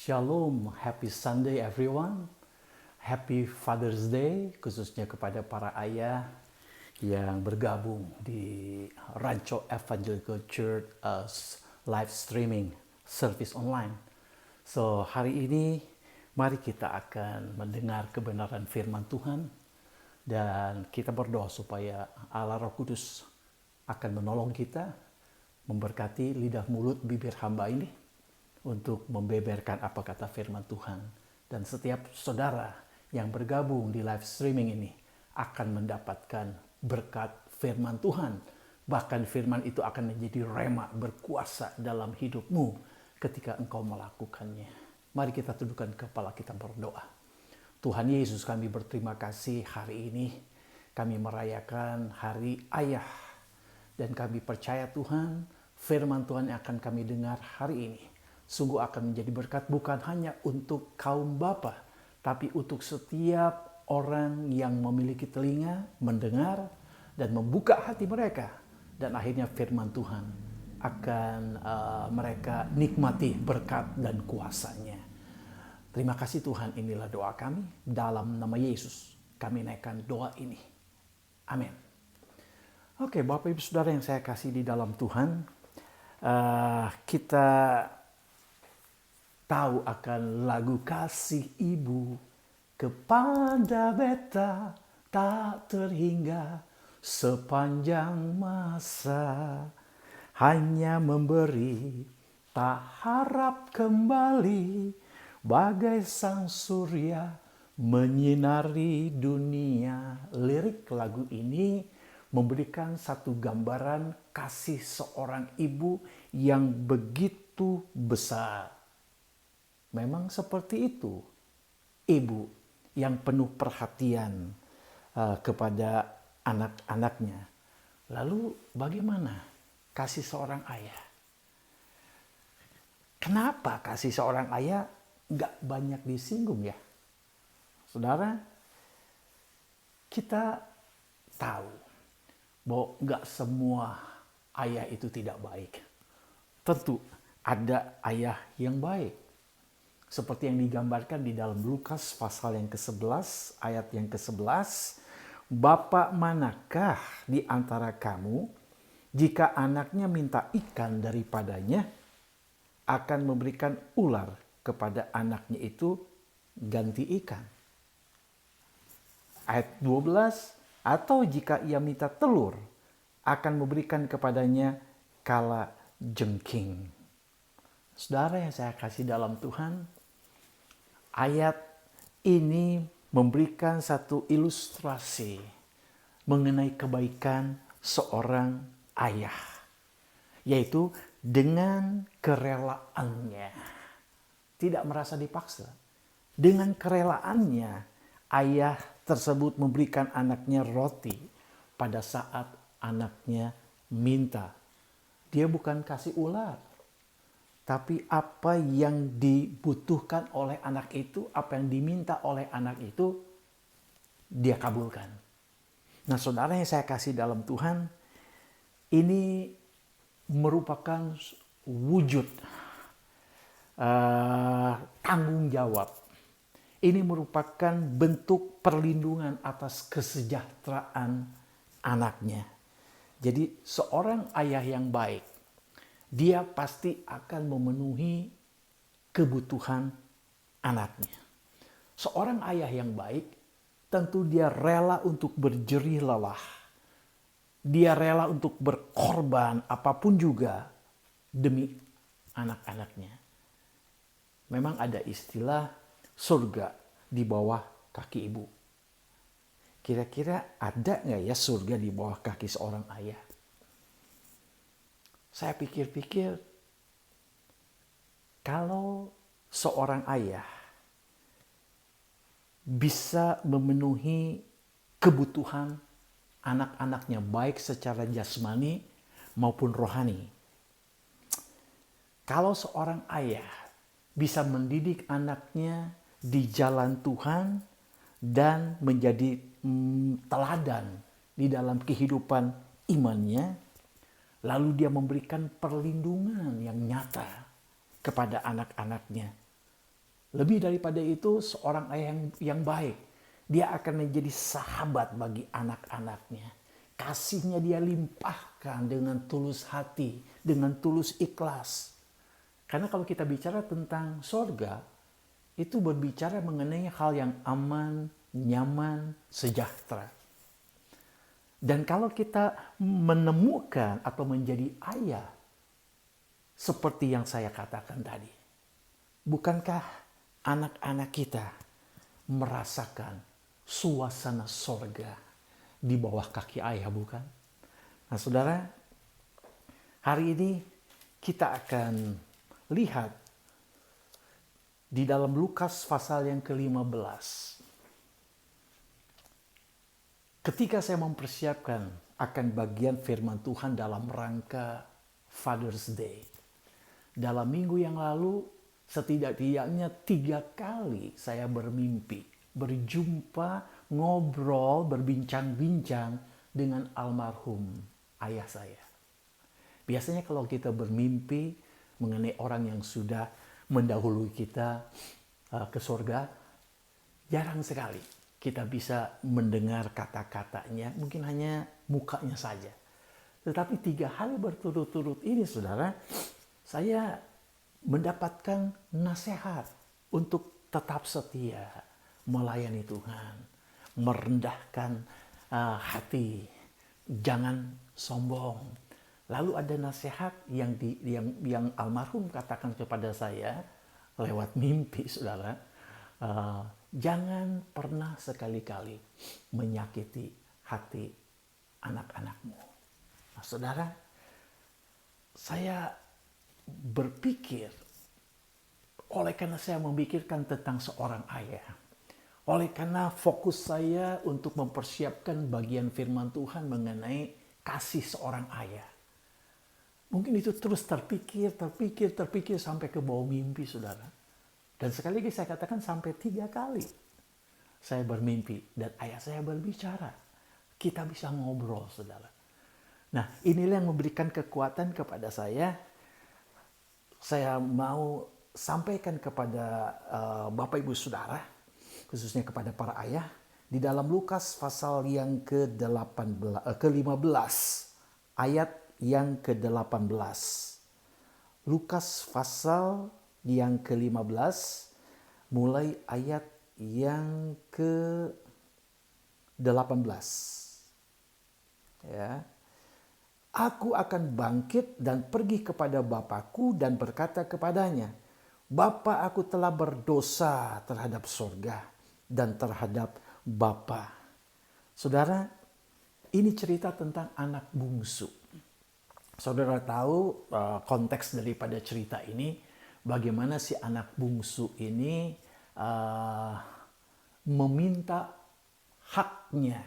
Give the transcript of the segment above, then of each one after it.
Shalom, happy Sunday everyone. Happy Father's Day, khususnya kepada para ayah yang bergabung di Rancho Evangelical Church live streaming service online. So, hari ini mari kita akan mendengar kebenaran firman Tuhan dan kita berdoa supaya Allah Roh Kudus akan menolong kita, memberkati lidah mulut bibir hamba ini untuk membeberkan apa kata firman Tuhan. Dan setiap saudara yang bergabung di live streaming ini akan mendapatkan berkat firman Tuhan. Bahkan firman itu akan menjadi rema berkuasa dalam hidupmu ketika engkau melakukannya. Mari kita tundukkan kepala kita berdoa. Tuhan Yesus, kami berterima kasih hari ini. Kami merayakan hari Ayah. Dan kami percaya Tuhan, firman Tuhan yang akan kami dengar hari ini sungguh akan menjadi berkat bukan hanya untuk kaum bapa, tapi untuk setiap orang yang memiliki telinga mendengar dan membuka hati mereka. Dan akhirnya firman Tuhan akan mereka nikmati berkat dan kuasanya. Terima kasih Tuhan, inilah doa kami. Dalam nama Yesus kami naikkan doa ini. Amin. Oke, Bapak Ibu Saudara yang saya kasih di dalam Tuhan, kita tahu akan lagu kasih ibu kepada beta tak terhingga sepanjang masa, hanya memberi tak harap kembali, bagai sang surya menyinari dunia. Lirik lagu ini memberikan satu gambaran kasih seorang ibu yang begitu besar. Memang seperti itu, ibu yang penuh perhatian kepada anak-anaknya. Lalu bagaimana kasih seorang ayah? Kenapa kasih seorang ayah nggak banyak disinggung ya? Saudara, kita tahu bahwa nggak semua ayah itu tidak baik. Tentu ada ayah yang baik. Seperti yang digambarkan di dalam Lukas pasal yang ke-11, ayat yang ke-11. Bapak manakah di antara kamu, jika anaknya minta ikan daripadanya, akan memberikan ular kepada anaknya itu ganti ikan? Ayat 12, atau jika ia minta telur, akan memberikan kepadanya kala jengking. Saudara yang saya kasih dalam Tuhan, ayat ini memberikan satu ilustrasi mengenai kebaikan seorang ayah, yaitu dengan kerelaannya, tidak merasa dipaksa. Dengan kerelaannya, ayah tersebut memberikan anaknya roti pada saat anaknya minta. Dia bukan kasih ular, tapi apa yang dibutuhkan oleh anak itu, apa yang diminta oleh anak itu, dia kabulkan. Nah, saudara yang saya kasih dalam Tuhan, ini merupakan wujud tanggung jawab. Ini merupakan bentuk perlindungan atas kesejahteraan anaknya. Jadi seorang ayah yang baik, dia pasti akan memenuhi kebutuhan anaknya. Seorang ayah yang baik, tentu dia rela untuk berjerih lelah. Dia rela untuk berkorban apapun juga demi anak-anaknya. Memang ada istilah surga di bawah kaki ibu. Kira-kira ada nggak ya surga di bawah kaki seorang ayah? Saya pikir-pikir, kalau seorang ayah bisa memenuhi kebutuhan anak-anaknya baik secara jasmani maupun rohani. Kalau seorang ayah bisa mendidik anaknya di jalan Tuhan dan menjadi teladan di dalam kehidupan imannya, lalu dia memberikan perlindungan yang nyata kepada anak-anaknya, Lebih daripada itu, seorang ayah yang baik, dia akan menjadi sahabat bagi anak-anaknya. Kasihnya dia limpahkan dengan tulus hati, dengan tulus ikhlas. Karena kalau kita bicara tentang sorga, itu berbicara mengenai hal yang aman, nyaman, sejahtera. Dan kalau kita menemukan atau menjadi ayah, seperti yang saya katakan tadi, bukankah anak-anak kita merasakan suasana sorga di bawah kaki ayah, bukan? Nah, saudara, hari ini kita akan lihat di dalam Lukas pasal yang ke-15. Ketika saya mempersiapkan akan bagian firman Tuhan dalam rangka Father's Day, dalam minggu yang lalu setidak-tidaknya 3 kali saya bermimpi, berjumpa, ngobrol, berbincang-bincang dengan almarhum ayah saya. Biasanya kalau kita bermimpi mengenai orang yang sudah mendahului kita ke surga, jarang sekali kita bisa mendengar kata-katanya, mungkin hanya mukanya saja. Tetapi 3 hari berturut-turut ini, saudara, saya mendapatkan nasihat untuk tetap setia melayani Tuhan, merendahkan hati, jangan sombong. Lalu ada nasihat yang almarhum katakan kepada saya lewat mimpi, saudara. Jangan pernah sekali-kali menyakiti hati anak-anakmu. Nah, saudara, saya berpikir, oleh karena saya memikirkan tentang seorang ayah, oleh karena fokus saya untuk mempersiapkan bagian firman Tuhan mengenai kasih seorang ayah, mungkin itu terus terpikir sampai ke bawah mimpi, saudara. Dan sekali lagi saya katakan sampai 3 kali saya bermimpi dan ayah saya berbicara. Kita bisa ngobrol, saudara. Nah, inilah yang memberikan kekuatan kepada saya. Saya mau sampaikan kepada Bapak Ibu Saudara, khususnya kepada para ayah, di dalam Lukas pasal yang ke-15, ayat yang ke-18. Lukas pasal yang ke-15, mulai ayat yang ke-18. Ya. Aku akan bangkit dan pergi kepada Bapakku dan berkata kepadanya, Bapa, aku telah berdosa terhadap surga dan terhadap Bapa. Saudara, ini cerita tentang anak bungsu. Saudara tahu konteks daripada cerita ini, bagaimana si anak bungsu ini meminta haknya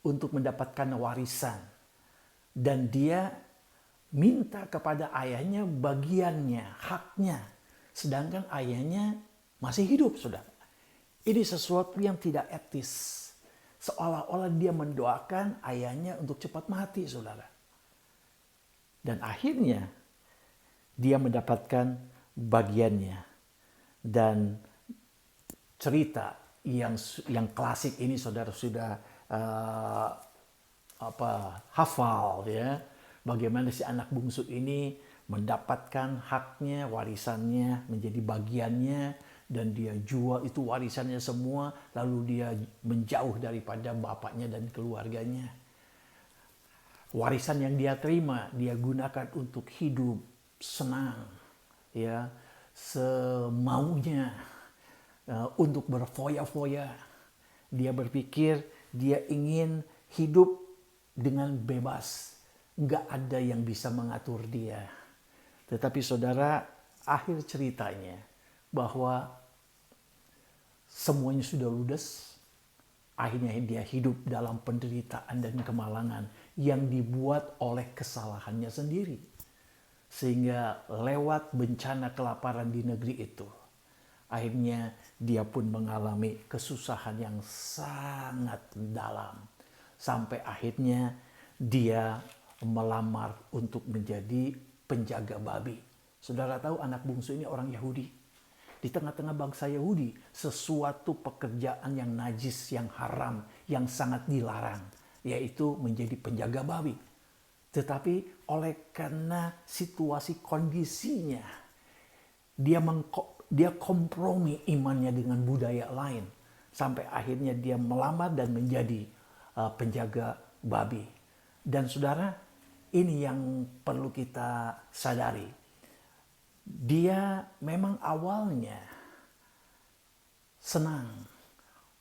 untuk mendapatkan warisan. Dan dia minta kepada ayahnya bagiannya, haknya. Sedangkan ayahnya masih hidup, saudara. Ini sesuatu yang tidak etis. Seolah-olah dia mendoakan ayahnya untuk cepat mati, saudara. Dan akhirnya dia mendapatkan bagiannya. Dan cerita yang klasik ini saudara sudah hafal, ya. Bagaimana si anak bungsu ini mendapatkan haknya, warisannya menjadi bagiannya, dan dia jual itu warisannya semua, lalu dia menjauh daripada bapaknya dan keluarganya. Warisan yang dia terima, dia gunakan untuk hidup senang, ya, semaunya, untuk berfoya-foya. Dia berpikir dia ingin hidup dengan bebas, nggak ada yang bisa mengatur dia. Tetapi saudara, akhir ceritanya bahwa semuanya sudah ludes. Akhirnya dia hidup dalam penderitaan dan kemalangan yang dibuat oleh kesalahannya sendiri. Sehingga lewat bencana kelaparan di negeri itu, akhirnya dia pun mengalami kesusahan yang sangat dalam. Sampai akhirnya dia melamar untuk menjadi penjaga babi. Saudara tahu anak bungsu ini orang Yahudi. di tengah-tengah bangsa Yahudi sesuatu pekerjaan yang najis, yang haram, yang sangat dilarang, yaitu menjadi penjaga babi. Tetapi oleh karena situasi kondisinya, dia kompromi imannya dengan budaya lain. Sampai akhirnya dia melamar dan menjadi penjaga babi. Dan saudara, ini yang perlu kita sadari. Dia memang awalnya senang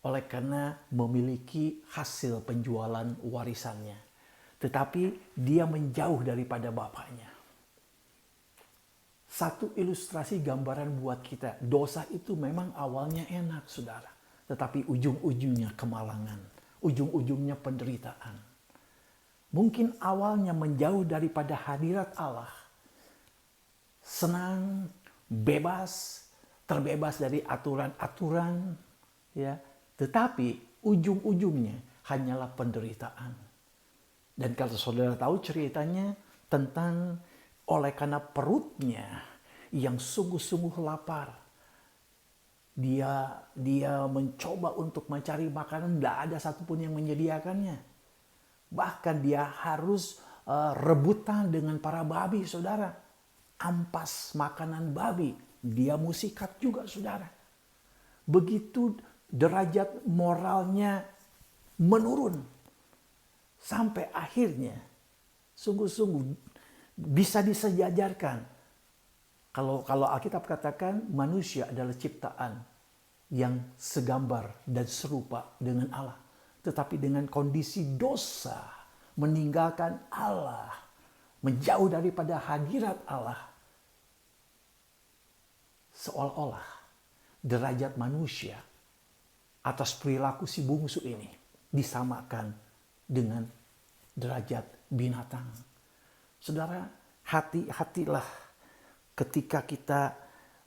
oleh karena memiliki hasil penjualan warisannya. Tetapi dia menjauh daripada bapaknya. Satu ilustrasi gambaran buat kita. Dosa itu memang awalnya enak, saudara. Tetapi ujung-ujungnya kemalangan. Ujung-ujungnya penderitaan. Mungkin awalnya menjauh daripada hadirat Allah. Senang, bebas, terbebas dari aturan-aturan. Ya. Tetapi ujung-ujungnya hanyalah penderitaan. Dan kalau saudara tahu ceritanya tentang oleh karena perutnya yang sungguh-sungguh lapar. Dia mencoba untuk mencari makanan, tidak ada satupun yang menyediakannya. Bahkan dia harus rebutan dengan para babi, saudara. Ampas makanan babi, dia musikat juga, saudara. Begitu derajat moralnya menurun. Sampai akhirnya, sungguh-sungguh bisa disejajarkan. Kalau Alkitab katakan manusia adalah ciptaan yang segambar dan serupa dengan Allah. Tetapi dengan kondisi dosa, meninggalkan Allah, menjauh daripada hadirat Allah, seolah-olah derajat manusia atas perilaku si bungsu ini disamakan dengan derajat binatang. Saudara, hati-hatilah ketika kita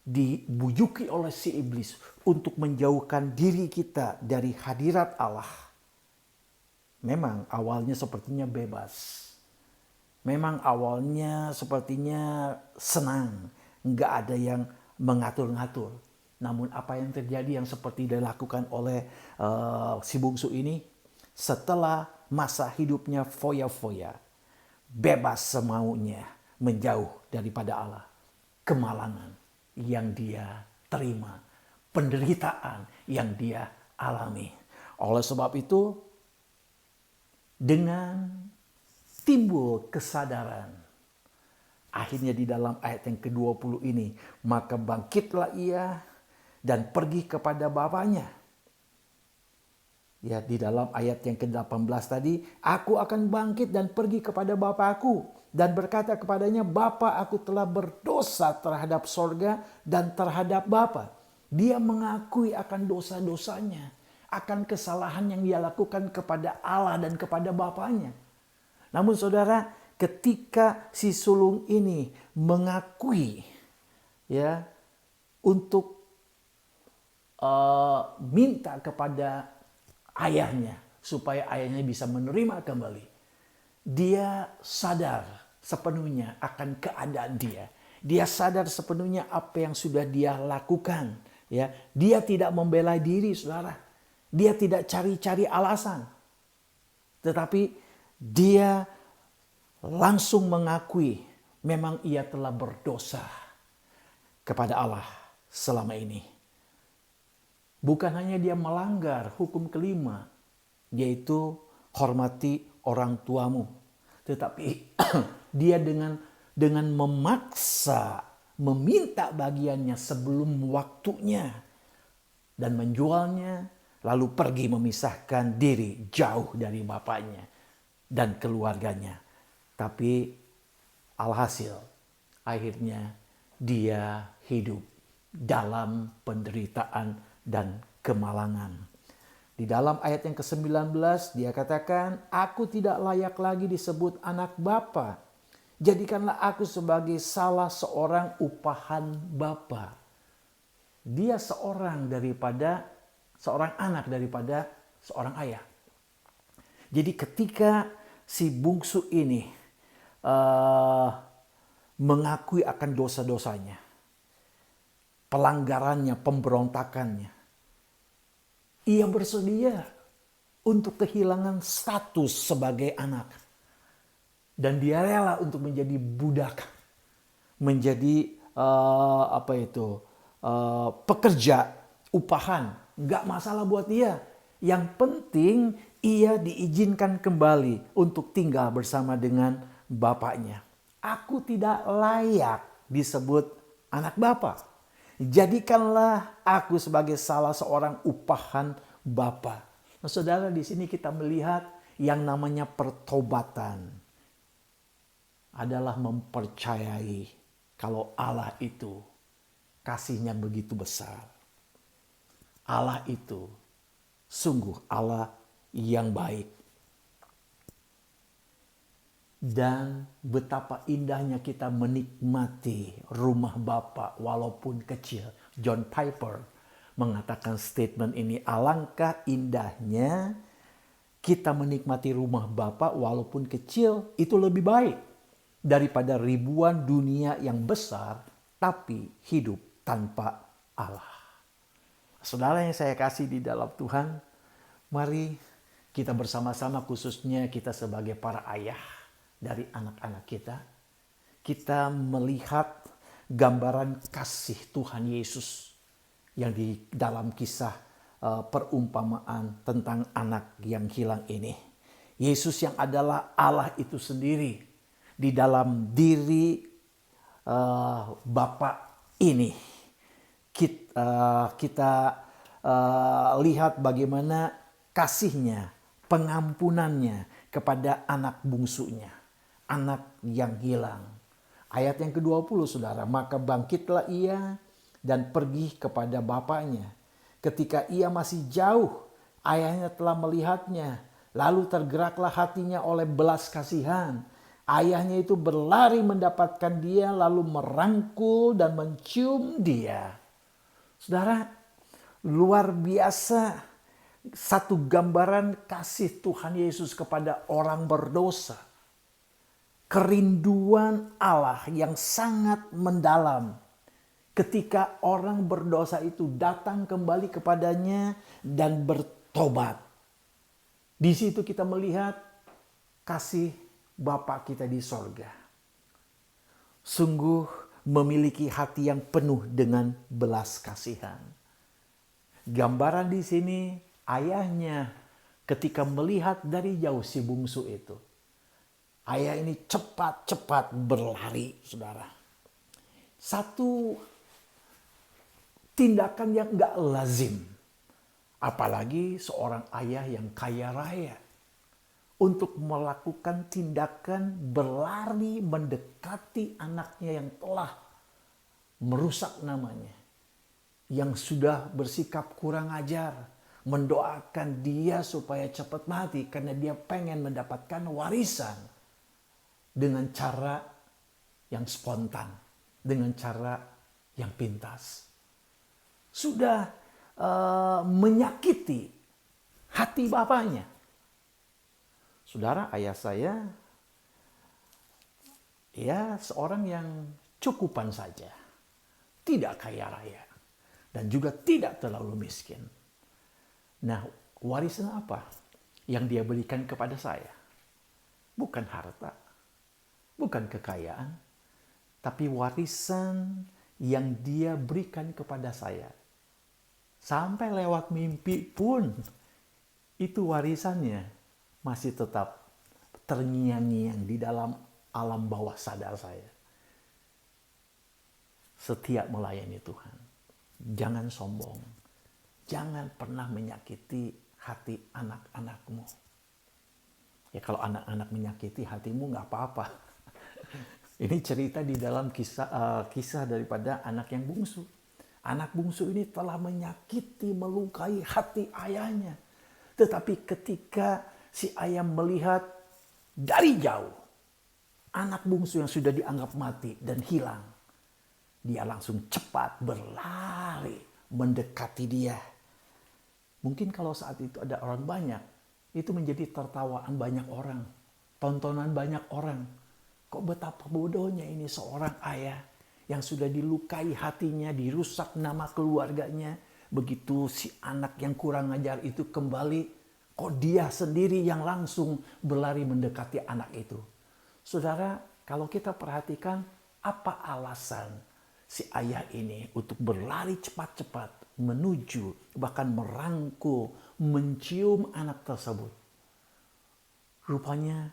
dibujuki oleh si iblis untuk menjauhkan diri kita dari hadirat Allah. Memang awalnya sepertinya bebas. Memang awalnya sepertinya senang. Nggak ada yang mengatur-ngatur. Namun apa yang terjadi yang seperti dilakukan oleh si bungsu ini, setelah masa hidupnya foya-foya, bebas semaunya, menjauh daripada Allah. Kemalangan yang dia terima, penderitaan yang dia alami. Oleh sebab itu, dengan timbul kesadaran, akhirnya di dalam ayat yang ke-20 ini, maka bangkitlah ia dan pergi kepada bapaknya. Ya, di dalam ayat yang ke-18 tadi, aku akan bangkit dan pergi kepada bapakku dan berkata kepadanya, Bapa, aku telah berdosa terhadap sorga dan terhadap Bapa. Dia mengakui akan dosa-dosanya, akan kesalahan yang dia lakukan kepada Allah dan kepada Bapaknya. Namun saudara, ketika si sulung ini mengakui ya untuk minta kepada ayahnya supaya ayahnya bisa menerima kembali, dia sadar sepenuhnya akan keadaan dia. Dia sadar sepenuhnya apa yang sudah dia lakukan. Ya, dia tidak membela diri, saudara. Dia tidak cari-cari alasan. Tetapi dia langsung mengakui memang ia telah berdosa kepada Allah selama ini. Bukan hanya dia melanggar hukum kelima, yaitu hormati orang tuamu. Tetapi dia dengan memaksa meminta bagiannya sebelum waktunya dan menjualnya, lalu pergi memisahkan diri jauh dari bapaknya dan keluarganya. Tapi alhasil akhirnya dia hidup dalam penderitaan dan kemalangan. Di dalam ayat yang ke-19 dia katakan, aku tidak layak lagi disebut anak Bapa. Jadikanlah aku sebagai salah seorang upahan Bapa. Dia seorang anak daripada seorang ayah. Jadi ketika si bungsu ini mengakui akan dosa-dosanya, pelanggarannya, pemberontakannya. Ia bersedia untuk kehilangan status sebagai anak. Dan dia rela untuk menjadi budak. Menjadi pekerja, upahan. Nggak masalah buat dia. Yang penting ia diizinkan kembali untuk tinggal bersama dengan bapaknya. Aku tidak layak disebut anak bapa. Jadikanlah aku sebagai salah seorang upahan bapa. Nah, saudara, di sini kita melihat yang namanya pertobatan adalah mempercayai kalau Allah itu kasihnya begitu besar. Allah itu sungguh Allah yang baik. Dan betapa indahnya kita menikmati rumah Bapa walaupun kecil. John Piper mengatakan statement ini, alangkah indahnya kita menikmati rumah Bapa walaupun kecil, itu lebih baik daripada ribuan dunia yang besar tapi hidup tanpa Allah. Saudara yang saya kasih di dalam Tuhan, mari kita bersama-sama, khususnya kita sebagai para ayah dari anak-anak kita melihat gambaran kasih Tuhan Yesus yang di dalam kisah perumpamaan tentang anak yang hilang ini. Yesus yang adalah Allah itu sendiri di dalam diri Bapa ini. Kita lihat bagaimana kasihnya, pengampunannya kepada anak bungsunya. Anak yang hilang. Ayat yang ke-20, saudara. Maka bangkitlah ia dan pergi kepada bapaknya. Ketika ia masih jauh, ayahnya telah melihatnya. Lalu tergeraklah hatinya oleh belas kasihan. Ayahnya itu berlari mendapatkan dia, lalu merangkul dan mencium dia. Saudara, luar biasa. Satu gambaran kasih Tuhan Yesus kepada orang berdosa. Kerinduan Allah yang sangat mendalam ketika orang berdosa itu datang kembali kepadanya dan bertobat. Di situ kita melihat kasih Bapa kita di sorga. Sungguh memiliki hati yang penuh dengan belas kasihan. Gambaran di sini ayahnya ketika melihat dari jauh si bungsu itu. Ayah ini cepat-cepat berlari, saudara. Satu tindakan yang gak lazim. Apalagi seorang ayah yang kaya raya. Untuk melakukan tindakan berlari mendekati anaknya yang telah merusak namanya. Yang sudah bersikap kurang ajar. Mendoakan dia supaya cepat mati karena dia pengen mendapatkan warisan. Dengan cara yang spontan, dengan cara yang pintas. Sudah menyakiti hati bapaknya. Saudara, ayah saya ya seorang yang cukupan saja. Tidak kaya raya. Dan juga tidak terlalu miskin. Nah, warisan apa yang dia berikan kepada saya? Bukan harta. Bukan kekayaan, tapi warisan yang dia berikan kepada saya. Sampai lewat mimpi pun, itu warisannya masih tetap terngiang-ngiang di dalam alam bawah sadar saya. Setiap melayani Tuhan, jangan sombong. Jangan pernah menyakiti hati anak-anakmu. Ya kalau anak-anak menyakiti hatimu gak apa-apa. Ini cerita di dalam kisah daripada anak yang bungsu. Anak bungsu ini telah menyakiti, melukai hati ayahnya. Tetapi ketika si ayah melihat dari jauh anak bungsu yang sudah dianggap mati dan hilang, dia langsung cepat berlari mendekati dia. Mungkin kalau saat itu ada orang banyak, itu menjadi tertawaan banyak orang, tontonan banyak orang. Kok betapa bodohnya ini seorang ayah yang sudah dilukai hatinya, dirusak nama keluarganya. Begitu si anak yang kurang ajar itu kembali, kok dia sendiri yang langsung berlari mendekati anak itu. Saudara, kalau kita perhatikan, apa alasan si ayah ini untuk berlari cepat-cepat menuju, bahkan merangkul, mencium anak tersebut? Rupanya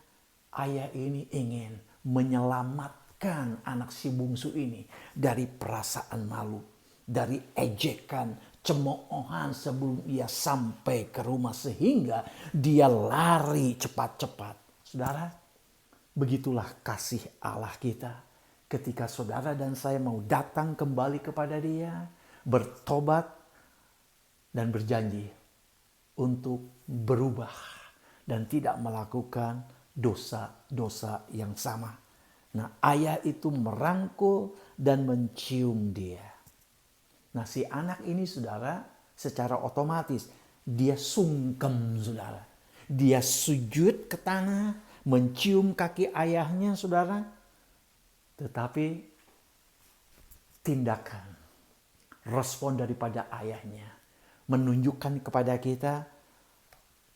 ayah ini ingin menyelamatkan anak si bungsu ini dari perasaan malu, dari ejekan, cemoohan sebelum ia sampai ke rumah, sehingga dia lari cepat-cepat. Saudara, begitulah kasih Allah kita. Ketika saudara dan saya mau datang kembali kepada Dia, bertobat dan berjanji untuk berubah dan tidak melakukan dosa-dosa yang sama. Nah, ayah itu merangkul dan mencium dia. Nah, si anak ini, saudara, secara otomatis dia sungkem, saudara. Dia sujud ke tanah, mencium kaki ayahnya, saudara. Tetapi tindakan, respon daripada ayahnya menunjukkan kepada kita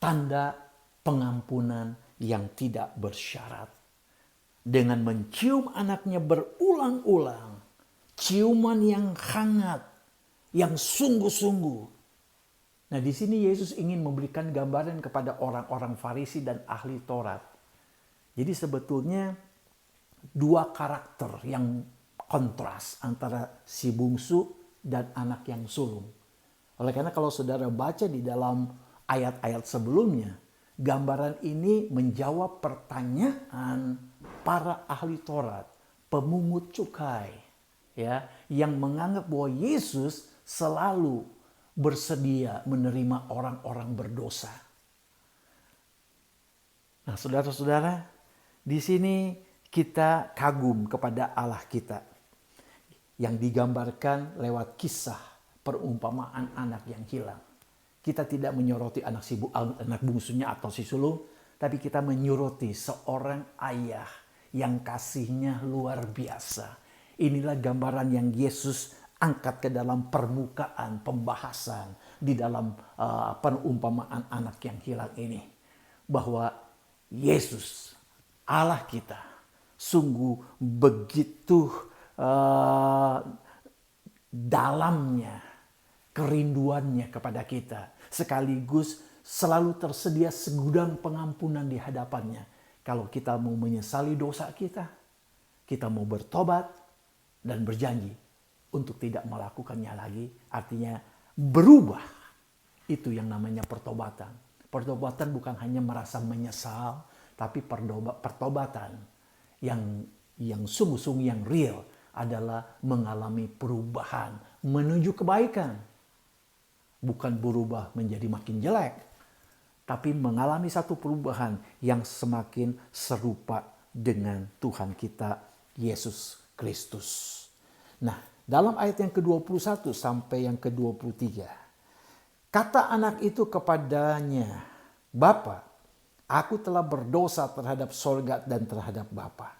tanda pengampunan yang tidak bersyarat. Dengan mencium anaknya berulang-ulang, ciuman yang hangat, yang sungguh-sungguh. Nah, di sini Yesus ingin memberikan gambaran kepada orang-orang Farisi dan ahli Taurat. Jadi sebetulnya dua karakter yang kontras antara si bungsu dan anak yang sulung. Oleh karena kalau saudara baca di dalam ayat-ayat sebelumnya, gambaran ini menjawab pertanyaan para ahli Taurat, pemungut cukai, ya, yang menganggap bahwa Yesus selalu bersedia menerima orang-orang berdosa. Nah, saudara-saudara, di sini kita kagum kepada Allah kita yang digambarkan lewat kisah perumpamaan anak yang hilang. Kita tidak menyoroti anak bungsunya atau si sulung, tapi kita menyoroti seorang ayah yang kasihnya luar biasa. Inilah gambaran yang Yesus angkat ke dalam permukaan pembahasan di dalam perumpamaan anak yang hilang ini. Bahwa Yesus, Allah kita, sungguh begitu dalamnya kerinduannya kepada kita, sekaligus selalu tersedia segudang pengampunan di hadapannya. Kalau kita mau menyesali dosa kita mau bertobat dan berjanji untuk tidak melakukannya lagi, artinya berubah. Itu yang namanya pertobatan. Pertobatan bukan hanya merasa menyesal, tapi pertobatan yang sungguh-sungguh, yang real adalah mengalami perubahan menuju kebaikan. Bukan berubah menjadi makin jelek, tapi mengalami satu perubahan yang semakin serupa dengan Tuhan kita Yesus Kristus. Nah, dalam ayat yang ke-21 sampai yang ke-23, kata anak itu kepadanya, "Bapa, aku telah berdosa terhadap sorga dan terhadap Bapa.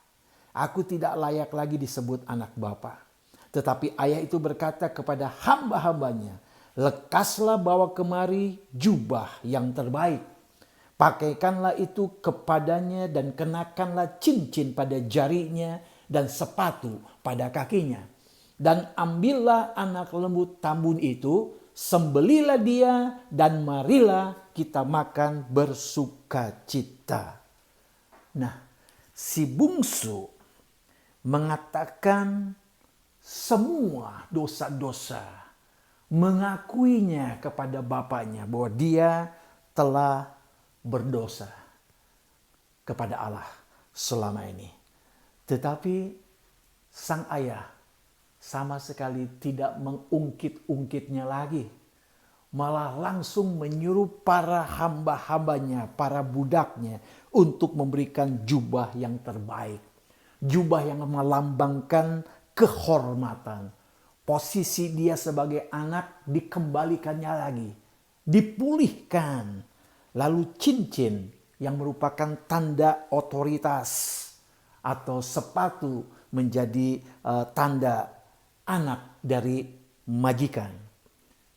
Aku tidak layak lagi disebut anak Bapa." Tetapi ayah itu berkata kepada hamba-hambanya, "Lekaslah bawa kemari jubah yang terbaik. Pakaikanlah itu kepadanya dan kenakanlah cincin pada jarinya dan sepatu pada kakinya. Dan ambillah anak lembu tambun itu, sembelilah dia dan marilah kita makan bersukacita." Nah, si bungsu mengatakan semua dosa-dosa, mengakuinya kepada bapaknya bahwa dia telah berdosa kepada Allah selama ini. Tetapi sang ayah sama sekali tidak mengungkit-ungkitnya lagi. Malah langsung menyuruh para hamba-hambanya, para budaknya untuk memberikan jubah yang terbaik. Jubah yang melambangkan kehormatan. Posisi dia sebagai anak dikembalikannya lagi, dipulihkan. Lalu cincin yang merupakan tanda otoritas atau sepatu menjadi tanda anak dari majikan.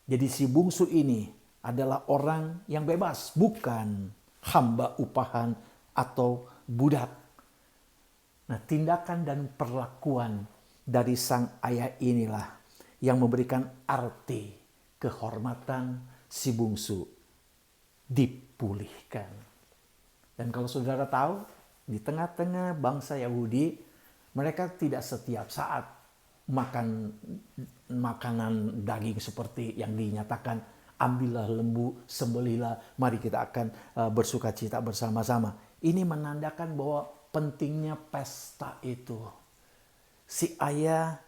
Jadi si bungsu ini adalah orang yang bebas, bukan hamba upahan atau budak. Nah, tindakan dan perlakuan dari sang ayah inilah yang memberikan arti kehormatan si bungsu dipulihkan. Dan kalau saudara tahu, di tengah-tengah bangsa Yahudi, mereka tidak setiap saat makan makanan daging seperti yang dinyatakan, ambillah lembu, sembelihlah, mari kita akan bersuka cita bersama-sama. Ini menandakan bahwa pentingnya pesta itu. Si ayah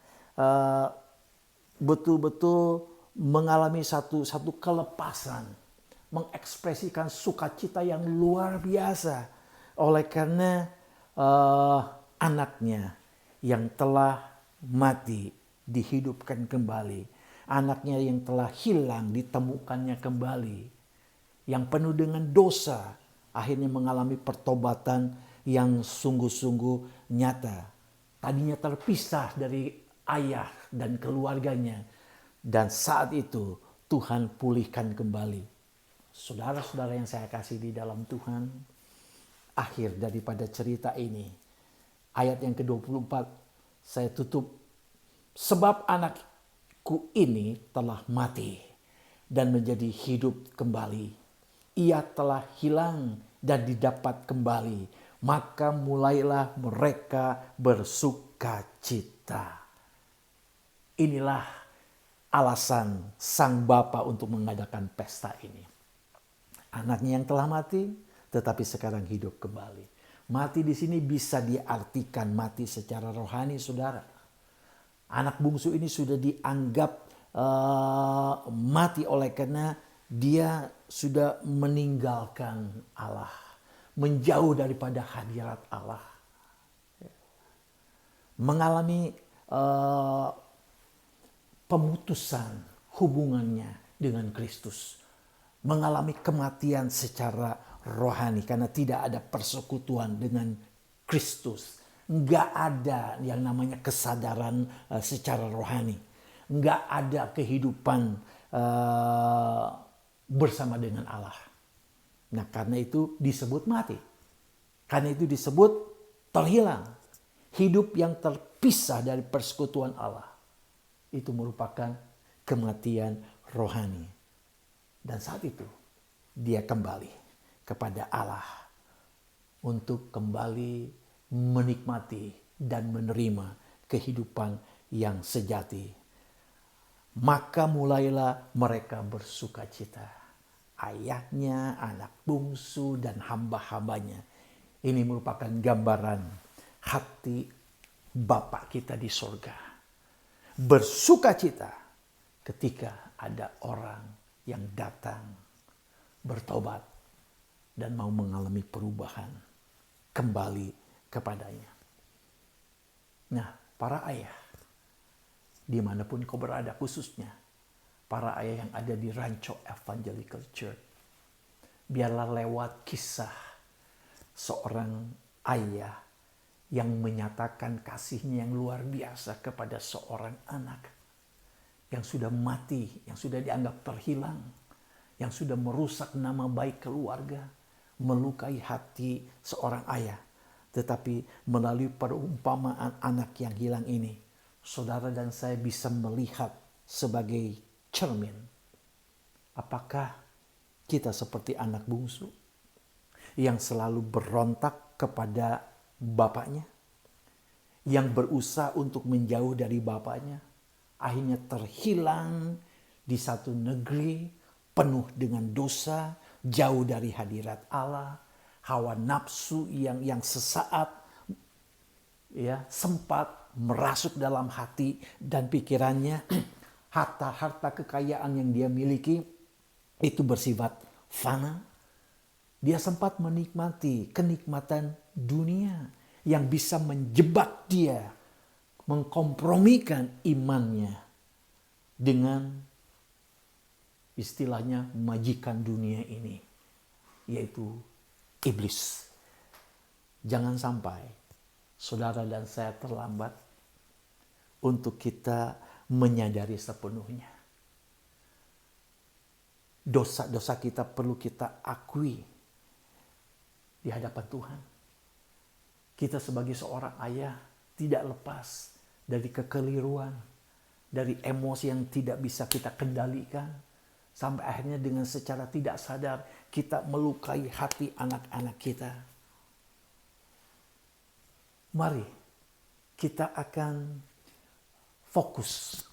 betul-betul mengalami satu kelepasan, mengekspresikan sukacita yang luar biasa oleh karena anaknya yang telah mati dihidupkan kembali, anaknya yang telah hilang ditemukannya kembali, yang penuh dengan dosa akhirnya mengalami pertobatan yang sungguh-sungguh nyata. Tadinya terpisah dari ayah dan keluarganya, dan saat itu Tuhan pulihkan kembali. Saudara-saudara yang saya kasih di dalam Tuhan, akhir daripada cerita ini, ayat yang ke-24 saya tutup. Sebab anakku ini telah mati dan menjadi hidup kembali. Ia telah hilang dan didapat kembali. Maka mulailah mereka bersuka cita. Inilah alasan sang bapa untuk mengadakan pesta ini. Anaknya yang telah mati, tetapi sekarang hidup kembali. Mati di sini bisa diartikan mati secara rohani, saudara. Anak bungsu ini sudah dianggap mati oleh karena dia sudah meninggalkan Allah, menjauh daripada hadirat Allah, mengalami pemutusan hubungannya dengan Kristus, mengalami kematian secara rohani karena tidak ada persekutuan dengan Kristus. Nggak ada yang namanya kesadaran secara rohani. Nggak ada kehidupan bersama dengan Allah. Nah, karena itu disebut mati. Karena itu disebut terhilang. Hidup yang terpisah dari persekutuan Allah. Itu merupakan kematian rohani. Dan saat itu dia kembali kepada Allah untuk kembali menikmati dan menerima kehidupan yang sejati. Maka mulailah mereka bersuka cita. Ayahnya, anak bungsu, dan hamba-hambanya. Ini merupakan gambaran hati Bapa kita di sorga. Bersuka cita ketika ada orang yang datang bertobat dan mau mengalami perubahan kembali kepadanya. Nah, para ayah, dimanapun kau berada, khususnya para ayah yang ada di Rancho Evangelical Church, biarlah lewat kisah seorang ayah yang menyatakan kasihnya yang luar biasa kepada seorang anak yang sudah mati, yang sudah dianggap terhilang, yang sudah merusak nama baik keluarga, melukai hati seorang ayah. Tetapi melalui perumpamaan anak yang hilang ini, saudara dan saya bisa melihat sebagai cermin. Apakah kita seperti anak bungsu yang selalu berontak kepada bapaknya, yang berusaha untuk menjauh dari bapaknya, akhirnya terhilang di satu negeri penuh dengan dosa, jauh dari hadirat Allah, hawa nafsu yang sesaat ya sempat merasuk dalam hati dan pikirannya. Harta-harta kekayaan yang dia miliki itu bersifat fana. Dia sempat menikmati kenikmatan dunia yang bisa menjebak dia, mengkompromikan imannya dengan istilahnya majikan dunia ini, yaitu iblis. Jangan sampai saudara dan saya terlambat untuk kita menyadari sepenuhnya. Dosa-dosa kita perlu kita akui di hadapan Tuhan. Kita sebagai seorang ayah tidak lepas dari kekeliruan, dari emosi yang tidak bisa kita kendalikan, sampai akhirnya dengan secara tidak sadar kita melukai hati anak-anak kita. Mari kita akan fokus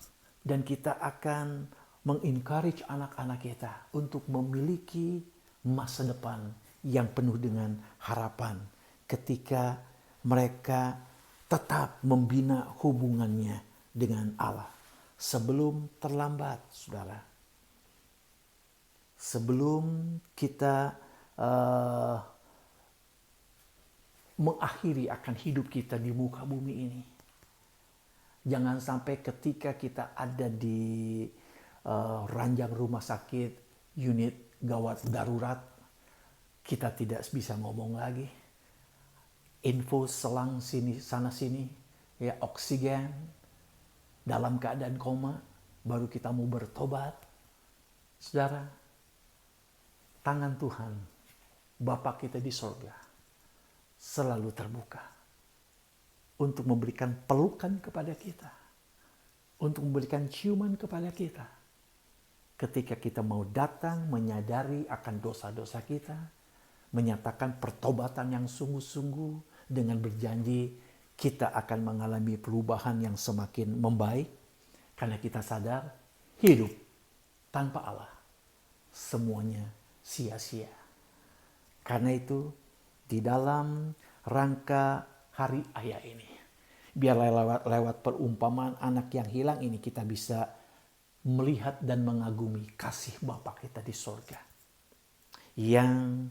dan kita akan mengencourage anak-anak kita untuk memiliki masa depan yang penuh dengan harapan ketika mereka tetap membina hubungannya dengan Allah sebelum terlambat, saudara. Sebelum kita mengakhiri akan hidup kita di muka bumi ini. Jangan sampai ketika kita ada di ranjang rumah sakit, unit gawat darurat, kita tidak bisa ngomong lagi. Info selang sini sana sini, ya oksigen, dalam keadaan koma, baru kita mau bertobat. Saudara, tangan Tuhan, Bapa kita di sorga, selalu terbuka untuk memberikan pelukan kepada kita, untuk memberikan ciuman kepada kita. Ketika kita mau datang menyadari akan dosa-dosa kita, menyatakan pertobatan yang sungguh-sungguh dengan berjanji kita akan mengalami perubahan yang semakin membaik karena kita sadar hidup tanpa Allah semuanya sia-sia. Karena itu di dalam rangka Hari Ayah ini, biarlah lewat perumpamaan anak yang hilang ini kita bisa melihat dan mengagumi kasih Bapa kita di sorga yang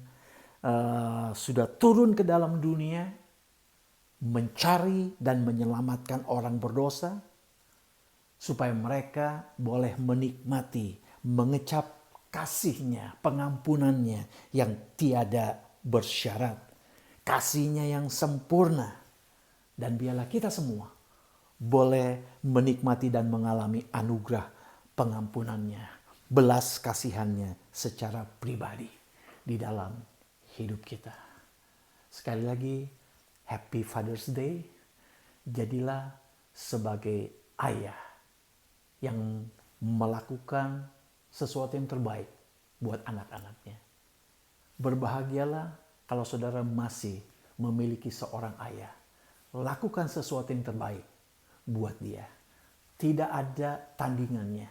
sudah turun ke dalam dunia mencari dan menyelamatkan orang berdosa supaya mereka boleh menikmati, mengecap kasih-Nya, pengampunannya yang tiada bersyarat, kasih-Nya yang sempurna. Dan biarlah kita semua boleh menikmati dan mengalami anugerah pengampunannya, belas kasihannya secara pribadi di dalam hidup kita. Sekali lagi, Happy Father's Day. Jadilah sebagai ayah yang melakukan sesuatu yang terbaik buat anak-anaknya. Berbahagialah kalau saudara masih memiliki seorang ayah. Lakukan sesuatu yang terbaik buat dia. Tidak ada tandingannya.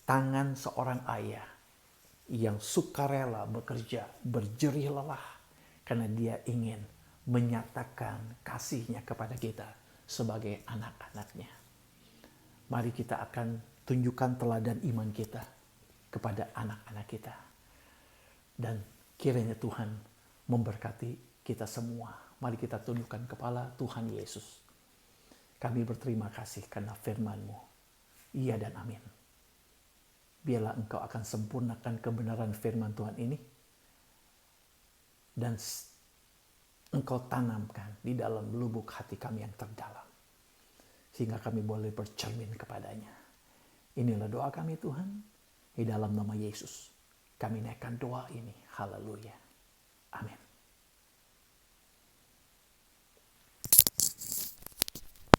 Tangan seorang ayah yang sukarela bekerja, berjerih lelah karena dia ingin menyatakan kasih-Nya kepada kita sebagai anak-anaknya. Mari kita akan tunjukkan teladan iman kita kepada anak-anak kita. Dan kiranya Tuhan memberkati kita semua. Mari kita tundukkan kepala. Tuhan Yesus, kami berterima kasih karena firman-Mu. Iya dan amin. Biarlah Engkau akan sempurnakan kebenaran firman Tuhan ini. Dan Engkau tanamkan di dalam lubuk hati kami yang terdalam. Sehingga kami boleh bercermin kepadanya. Inilah doa kami Tuhan. Di dalam nama Yesus. Kami naikkan doa ini. Haleluya. Amin.